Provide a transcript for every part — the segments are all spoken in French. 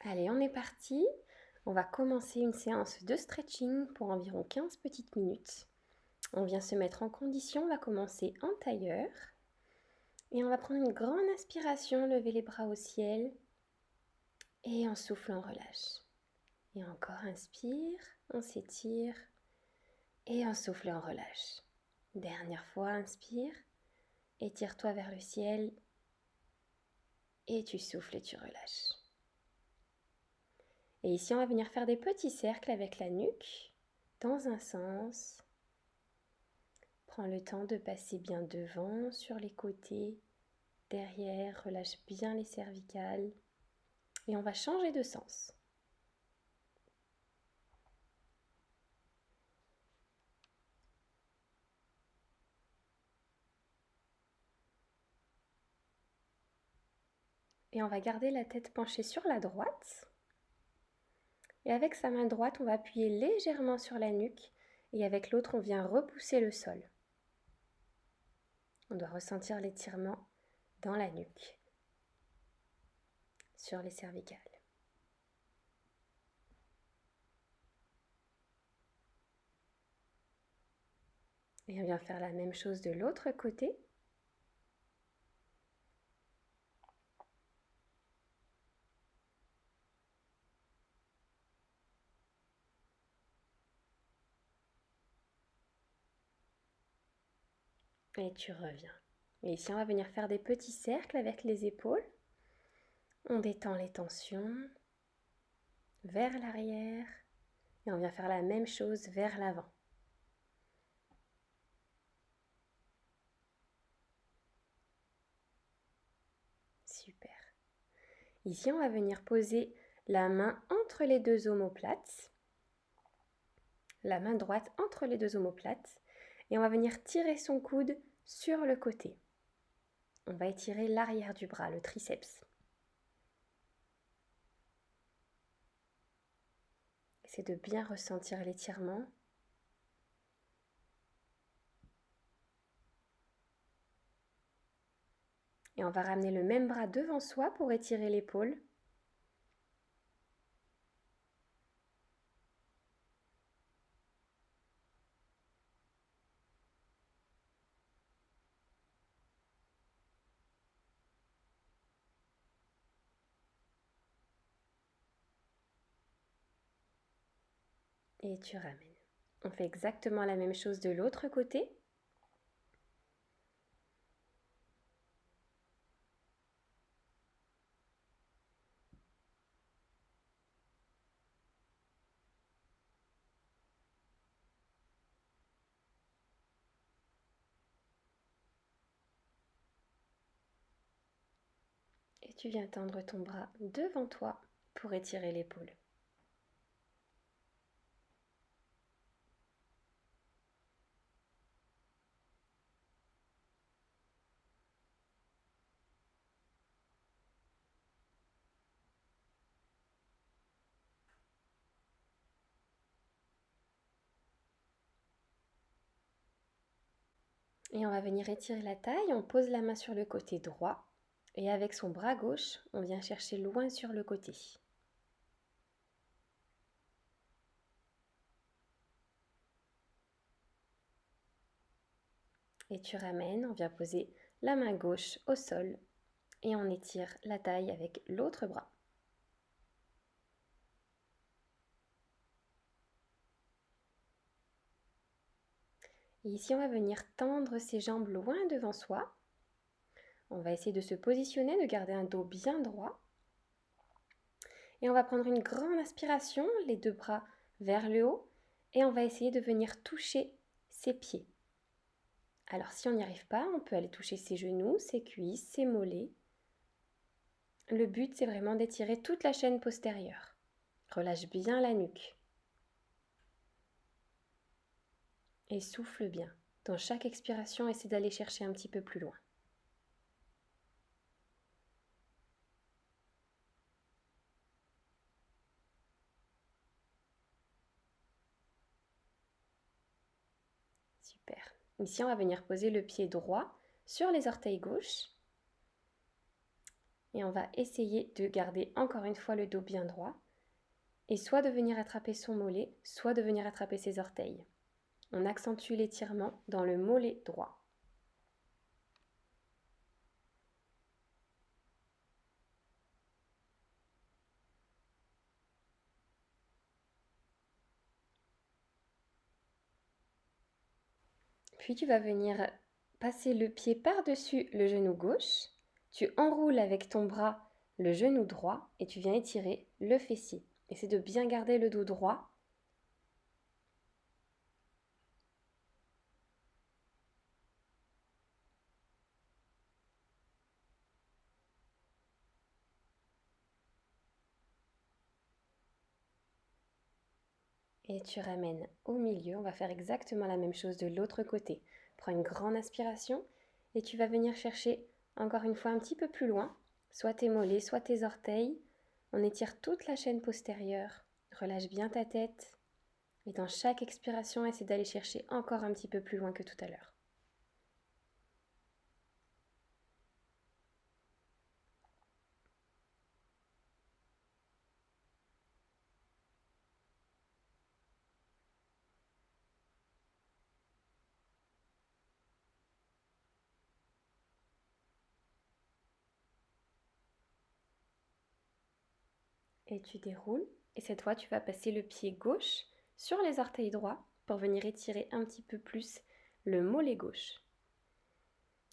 Allez, on est parti. On va commencer une séance de stretching pour environ 15 petites minutes. On vient se mettre en condition, on va commencer en tailleur. Et on va prendre une grande inspiration, lever les bras au ciel. Et en souffle, on relâche. Et encore, inspire, on s'étire. Et en souffle, on relâche. Dernière fois, inspire. Étire-toi vers le ciel. Et tu souffles et tu relâches. Et ici, on va venir faire des petits cercles avec la nuque, dans un sens. Prends le temps de passer bien devant, sur les côtés, derrière, relâche bien les cervicales. Et on va changer de sens. Et on va garder la tête penchée sur la droite. Et avec sa main droite, on va appuyer légèrement sur la nuque. Et avec l'autre, on vient repousser le sol. On doit ressentir l'étirement dans la nuque, sur les cervicales. Et on vient faire la même chose de l'autre côté. Et tu reviens. Et ici, on va venir faire des petits cercles avec les épaules. On détend les tensions vers l'arrière. Et on vient faire la même chose vers l'avant. Super. Ici, on va venir poser la main entre les deux omoplates. La main droite entre les deux omoplates. Et on va venir tirer son coude sur le côté. On va étirer l'arrière du bras, le triceps. C'est de bien ressentir l'étirement. Et on va ramener le même bras devant soi pour étirer l'épaule. Et tu ramènes. On fait exactement la même chose de l'autre côté. Et tu viens tendre ton bras devant toi pour étirer l'épaule. Et on va venir étirer la taille, on pose la main sur le côté droit et avec son bras gauche, on vient chercher loin sur le côté. Et tu ramènes, on vient poser la main gauche au sol et on étire la taille avec l'autre bras. Et ici, on va venir tendre ses jambes loin devant soi. On va essayer de se positionner, de garder un dos bien droit. Et on va prendre une grande inspiration, les deux bras vers le haut. Et on va essayer de venir toucher ses pieds. Alors si on n'y arrive pas, on peut aller toucher ses genoux, ses cuisses, ses mollets. Le but, c'est vraiment d'étirer toute la chaîne postérieure. Relâche bien la nuque. Et souffle bien. Dans chaque expiration, essaie d'aller chercher un petit peu plus loin. Super. Ici, on va venir poser le pied droit sur les orteils gauches. Et on va essayer de garder encore une fois le dos bien droit. Et soit de venir attraper son mollet, soit de venir attraper ses orteils. On accentue l'étirement dans le mollet droit. Puis tu vas venir passer le pied par-dessus le genou gauche. Tu enroules avec ton bras le genou droit et tu viens étirer le fessier. Essaie de bien garder le dos droit. Et tu ramènes au milieu. On va faire exactement la même chose de l'autre côté. Prends une grande inspiration et tu vas venir chercher encore une fois un petit peu plus loin, soit tes mollets, soit tes orteils. On étire toute la chaîne postérieure. Relâche bien ta tête. Et dans chaque expiration, essaie d'aller chercher encore un petit peu plus loin que tout à l'heure. Et tu déroules. Et cette fois, tu vas passer le pied gauche sur les orteils droits pour venir étirer un petit peu plus le mollet gauche.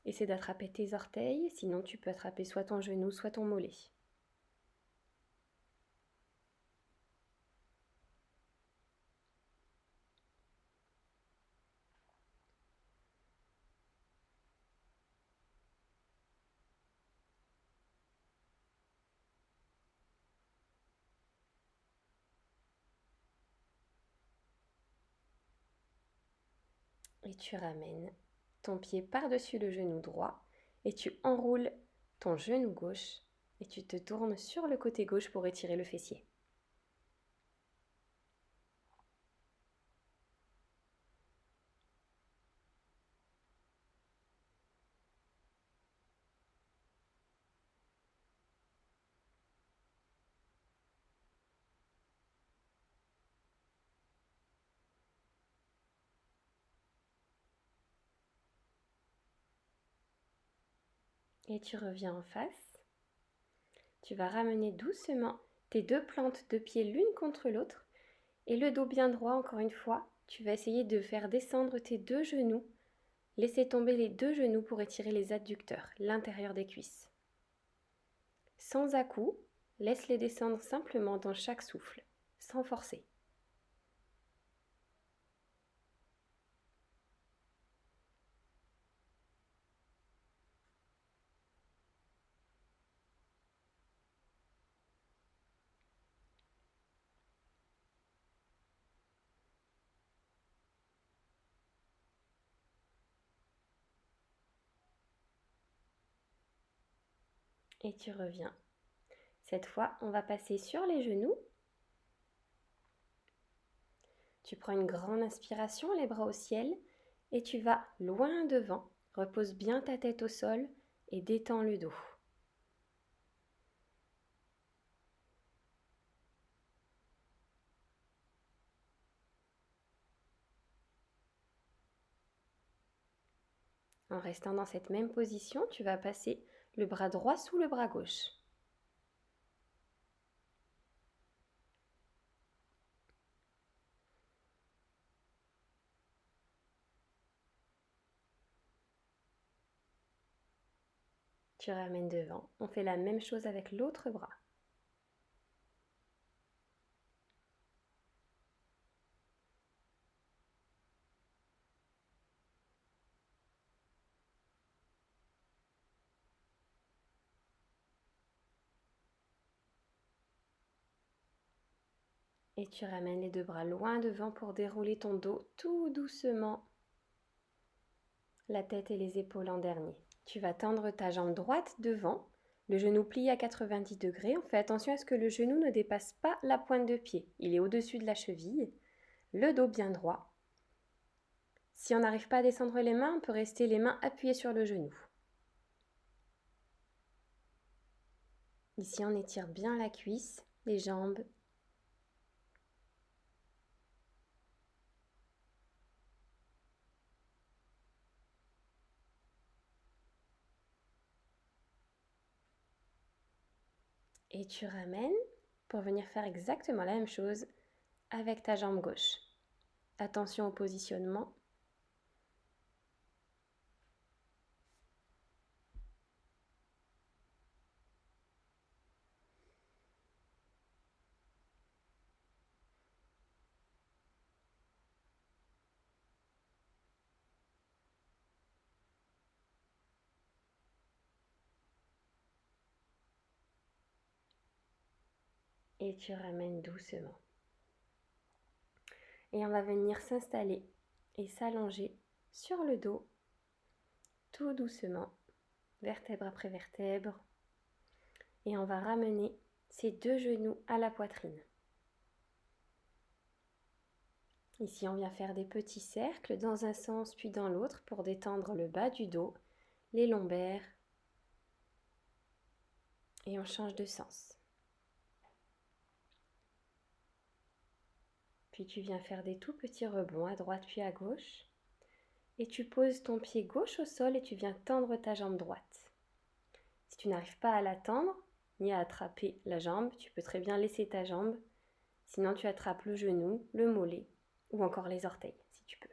Essaie d'attraper tes orteils, sinon tu peux attraper soit ton genou, soit ton mollet. Et tu ramènes ton pied par-dessus le genou droit et tu enroules ton genou gauche et tu te tournes sur le côté gauche pour étirer le fessier. Et tu reviens en face. Tu vas ramener doucement tes deux plantes de pied l'une contre l'autre et le dos bien droit encore une fois. Tu vas essayer de faire descendre tes deux genoux. Laissez tomber les deux genoux pour étirer les adducteurs, l'intérieur des cuisses. Sans à-coups, laisse-les descendre simplement dans chaque souffle, sans forcer. Et tu reviens. Cette fois, on va passer sur les genoux. Tu prends une grande inspiration, les bras au ciel, et tu vas loin devant. Repose bien ta tête au sol et détends le dos. En restant dans cette même position, tu vas passer le bras droit sous le bras gauche. Tu ramènes devant. On fait la même chose avec l'autre bras. Et tu ramènes les deux bras loin devant pour dérouler ton dos tout doucement. La tête et les épaules en dernier. Tu vas tendre ta jambe droite devant, le genou plié à 90 degrés. On fait attention à ce que le genou ne dépasse pas la pointe de pied. Il est au-dessus de la cheville. Le dos bien droit. Si on n'arrive pas à descendre les mains, on peut rester les mains appuyées sur le genou. Ici, on étire bien la cuisse, les jambes. Et tu ramènes pour venir faire exactement la même chose avec ta jambe gauche. Attention au positionnement. Et tu ramènes doucement. Et on va venir s'installer et s'allonger sur le dos, tout doucement, vertèbre après vertèbre. Et on va ramener ces deux genoux à la poitrine. Ici, on vient faire des petits cercles dans un sens puis dans l'autre pour détendre le bas du dos, les lombaires. Et on change de sens. Puis tu viens faire des tout petits rebonds à droite puis à gauche. Et tu poses ton pied gauche au sol et tu viens tendre ta jambe droite. Si tu n'arrives pas à la tendre, ni à attraper la jambe, tu peux très bien laisser ta jambe. Sinon, tu attrapes le genou, le mollet ou encore les orteils, si tu peux.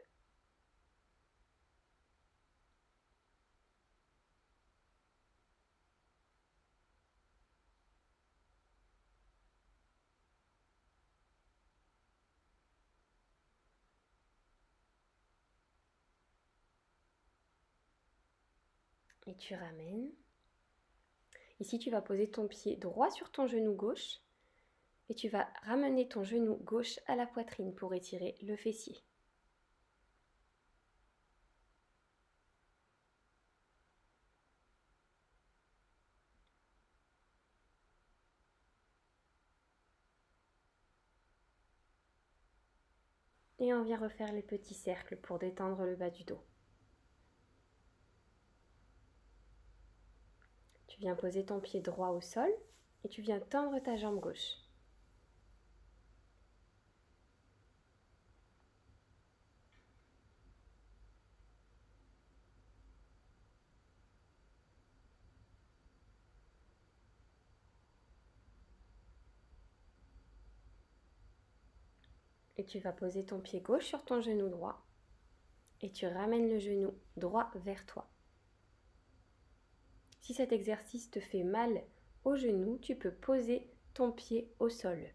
Et tu ramènes. Ici, tu vas poser ton pied droit sur ton genou gauche et tu vas ramener ton genou gauche à la poitrine pour étirer le fessier. Et on vient refaire les petits cercles pour détendre le bas du dos. Tu viens poser ton pied droit au sol et tu viens tendre ta jambe gauche. Et tu vas poser ton pied gauche sur ton genou droit et tu ramènes le genou droit vers toi. Si cet exercice te fait mal au genou, tu peux poser ton pied au sol.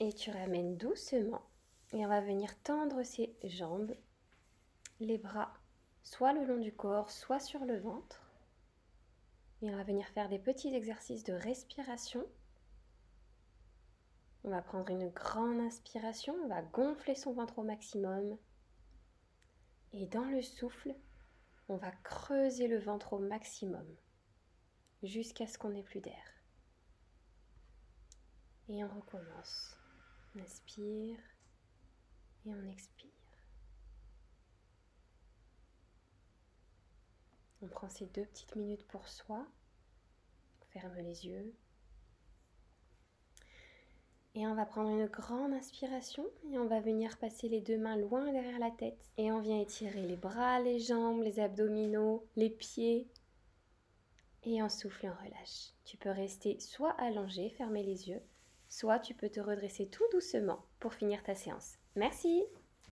Et tu ramènes doucement et on va venir tendre ses jambes, les bras, soit le long du corps, soit sur le ventre. Et on va venir faire des petits exercices de respiration. On va prendre une grande inspiration, on va gonfler son ventre au maximum. Et dans le souffle, on va creuser le ventre au maximum jusqu'à ce qu'on n'ait plus d'air. Et on recommence. On inspire et on expire. On prend ces 2 petites minutes pour soi. On ferme les yeux. Et on va prendre une grande inspiration et on va venir passer les 2 mains loin derrière la tête. Et on vient étirer les bras, les jambes, les abdominaux, les pieds. Et on souffle et on relâche. Tu peux rester soit allongé, fermer les yeux, soit tu peux te redresser tout doucement pour finir ta séance. Merci!